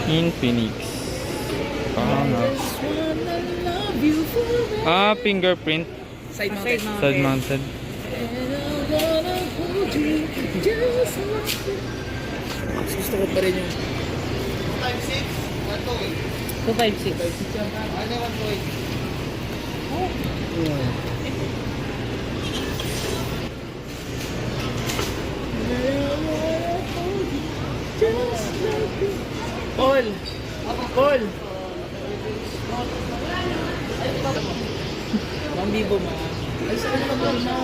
Infinix. Fingerprint. Side mounted. Side mounted. Gusto ko pa rin yung 256. ano 1.8. Paul! Paul! Mang bibo ma. Ay, saan ka ba na?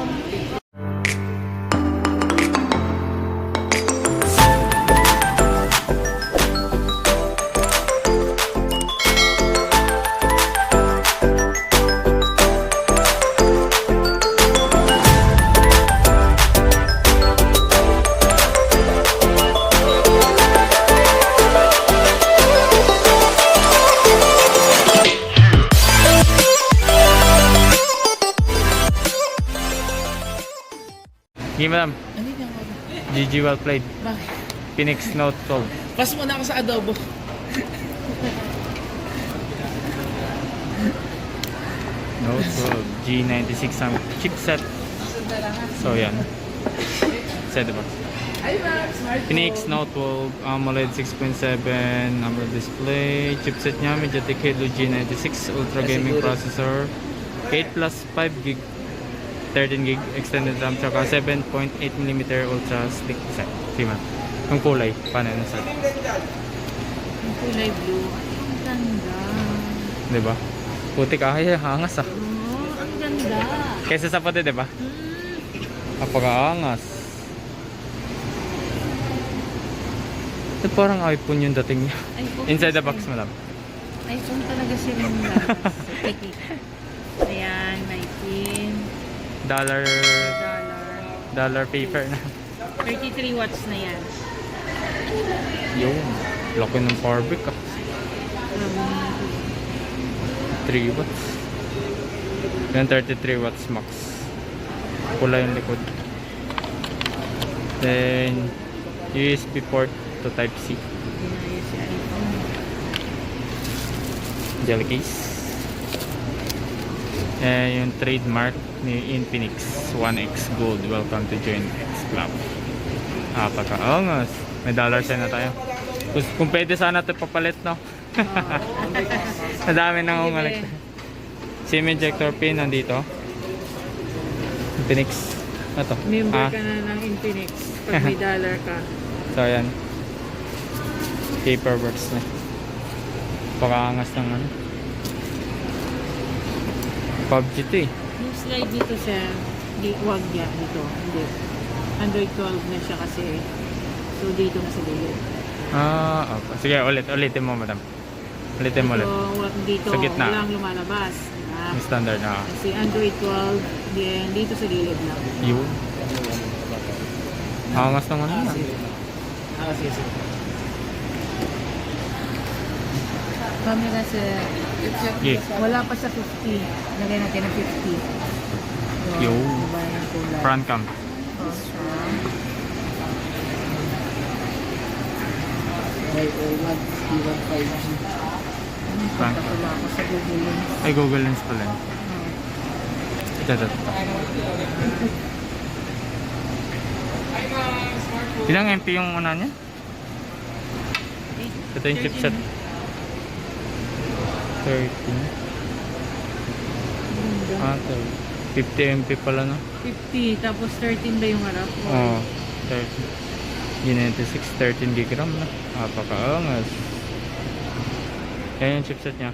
Sige madam. Ano yung ako? GG well played. Bakit? Infinix Note 12. Pas muna ako sa adobo. Note 12 G96 ang chipset. So yan. Set the box. Infinix Note 12 AMOLED 6.7 AMOLED display. Chipset niya MediaTek Helio G96 Ultra Gaming Processor. 8 plus 5 gig 13 gig extended RAM tsaka 7.8mm ultra slick design. Sige man. Yung kulay, paano yun sa? Yung kulay blue. Ang ganda. Diba? Putik ay hangas ah. Oh, ang ganda. Kesa sa puti, diba? Napaka-angas. Ito parang iPhone yung dating niya. Inside the box mo lang. iPhone talaga sila yung ayan, may pin. Dollar paper na. 33 watts na yan. Yun. Laki ng power brick ah. 3 watts. Yan 33 watts max. Pula yung likod. Then USB port to type C. Gel case. Yung trademark ni Infinix 1X Gold. Welcome to Join X Club. Napaka-angas. May dollar sign na tayo. Kung pwede sana ito papalit, no? Nadami nang umalik. SIM ejector pin nandito. Infinix. Ito. Member ka na ng Infinix pag may dollar ka. So ayan. Paperworks na. Pakaangas ng ano. PUBG ito eh. Yung slide dito sa wag yan dito. Hindi. Android 12 na siya kasi. So dito na sa gilid. Okay. Sige, ulitin mo madam. Ulitin mo ulit. Dito, sa gitna. walang lumalabas. Yung standard na. Kasi Android 12, then dito sa gilid lang. Yun. Angas naman na. Sige. Camera sa... Yeah. Wala pa sa 50. Lagay natin ng 50. So, Yun. iba yung kulay. Front cam. Front cam. Wala ako sa Google Lens. Ay, Google Lens pala yun. Ito. Ilang MP yung una niya? Ito yung chipset. 13. 50 MP pala no? 50, tapos 13 ba yung harap? Oo, 13. G96, 13 GB RAM na. Napakaangas. Yan yung chipset niya.